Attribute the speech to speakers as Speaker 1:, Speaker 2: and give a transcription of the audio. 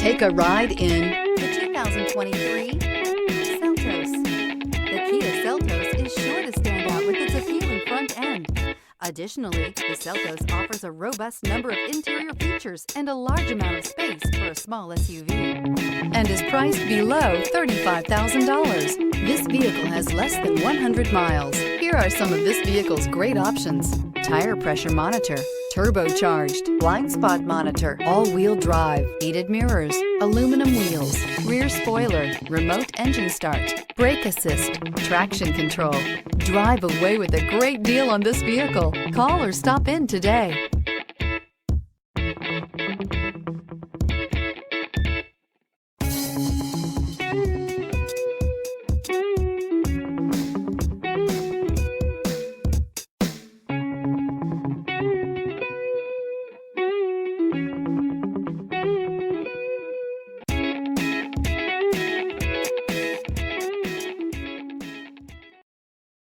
Speaker 1: Take a ride in the 2023 Seltos. The Kia Seltos is sure to stand out with its appealing front end. Additionally, the Seltos offers a robust number of interior features and a large amount of space for a small SUV, and is priced below $35,000. This vehicle has less than 100 miles. Here are some of this vehicle's great options: tire pressure monitor, turbocharged, blind spot monitor, all-wheel drive, heated mirrors, aluminum wheels, rear spoiler, remote engine start, brake assist, traction control. Drive away with a great deal on this vehicle. Call or stop in today.